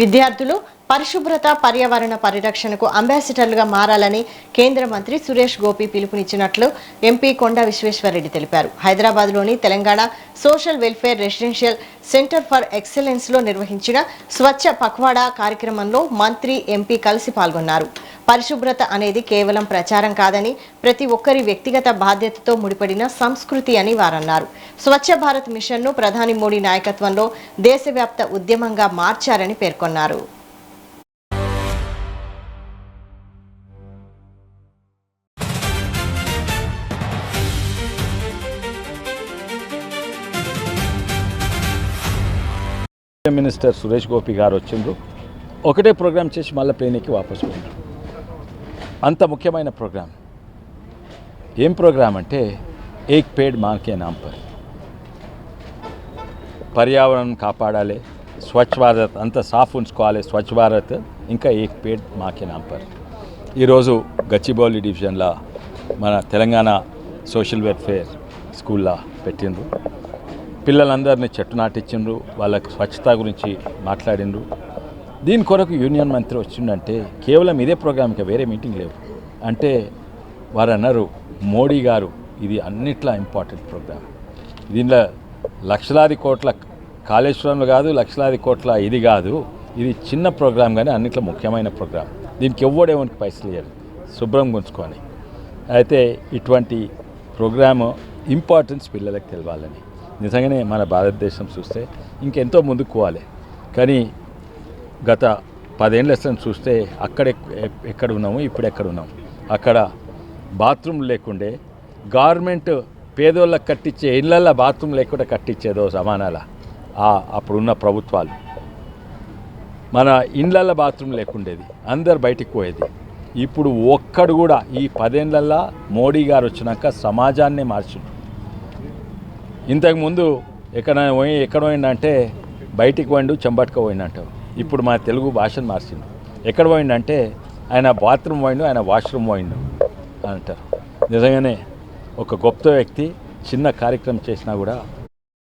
విద్యార్థులు పరిశుభ్రత పర్యావరణ పరిరక్షణకు అంబాసిడర్లుగా మారాలని కేంద్ర మంత్రి సురేష్ గోపి పిలుపునిచ్చినట్లు ఎంపీ కొండ విశ్వేశ్వర్ రెడ్డి తెలిపారు. హైదరాబాద్లోని Telangana social welfare residential centre for excellence లో నిర్వహించిన స్వచ్ఛ పక్వాడా కార్యక్రమంలో మంత్రి ఎంపీ కలిసి పాల్గొన్నారు. పరిశుభ్రత అనేది కేవలం ప్రచారం కాదని ప్రతి ఒక్కరి వ్యక్తిగత బాధ్యతతో ముడిపడిన సంస్కృతి అని వారన్నారు. స్వచ్ఛ భారత్ మిషన్ను ప్రధాని మోడీ నాయకత్వంలో దేశవ్యాప్త ఉద్యమంగా మార్చారని పేర్కొన్నారు. మినిస్టర్ సురేష్ గోపి గారు వచ్చిండ్రు. ఒకటే ప్రోగ్రామ్ చేసి మళ్ళీ ప్లేన్కి వాపసు పోయిండ్రు. అంత ముఖ్యమైన ప్రోగ్రాం. ఏం ప్రోగ్రాం అంటే ఏక్ పేడ్ మాँ के नाम पर, పర్యావరణం కాపాడాలి, స్వచ్ఛ భారత్ అంత సాఫ్ ఉంచుకోవాలి, స్వచ్ఛ భారత్ ఇంకా ఏక్ పేడ్ మాँ के नाम पर. ఈరోజు గచ్చిబౌలి డివిజన్లో మన తెలంగాణ సోషల్ వెల్ఫేర్ స్కూల్లో పెట్టిండ్రు. పిల్లలందరినీ చెట్టు నాటించిండ్రు, వాళ్ళకి స్వచ్ఛత గురించి మాట్లాడిండ్రు. దీని కొరకు యూనియన్ మంత్రి వచ్చిందంటే కేవలం ఇదే ప్రోగ్రామ్కి, వేరే మీటింగ్ లేవు అంటే వారు అన్నారు, మోడీ గారు ఇది అన్నిట్లా ఇంపార్టెంట్ ప్రోగ్రామ్, దీనిలో లక్షలాది కోట్ల కాళేశ్వరంలో కాదు, లక్షలాది కోట్ల ఇది కాదు, ఇది చిన్న ప్రోగ్రామ్ కానీ అన్నిట్లో ముఖ్యమైన ప్రోగ్రామ్, దీనికి ఎవ్వడేమోనికి పైసలు ఇవ్వాలి, శుభ్రం గుంచుకొని. అయితే ఇటువంటి ప్రోగ్రాము ఇంపార్టెన్స్ పిల్లలకు తెలవాలని నిజంగానే మన భారతదేశం చూస్తే ఇంకెంతో ముందుకు పోవాలి. కానీ గత 10 ఏళ్ళ చూస్తే ఎక్కడ ఉన్నాము, ఇప్పుడు ఎక్కడ ఉన్నాము. అక్కడ బాత్రూమ్ లేకుండే గవర్నమెంట్ పేదోళ్ళకి కట్టించే ఇళ్ళల్లో బాత్రూమ్ లేకుండా కట్టించేదో సమానాల అప్పుడున్న ప్రభుత్వాలు. మన ఇళ్ళల్లో బాత్రూమ్ లేకుండేది, అందరు బయటికి పోయేది. ఇప్పుడు ఒక్కడు కూడా ఈ 10 ఏళ్ళల్లో మోడీ గారు వచ్చినాక సమాజాన్నే మార్చిండు. ఇంతకుముందు ఎక్కడ పోయిందంటే బయటికి పోయిండు, చెంబట్టుకు పోయిందంటావు. ఇప్పుడు మన తెలుగు భాషను మార్చిండు. ఎక్కడ పోయిందంటే ఆయన బాత్రూమ్ పోయిండు, ఆయన వాష్రూమ్ పోయిండు అని అంటారు. నిజంగానే ఒక గొప్ప వ్యక్తి చిన్న కార్యక్రమం చేసినా కూడా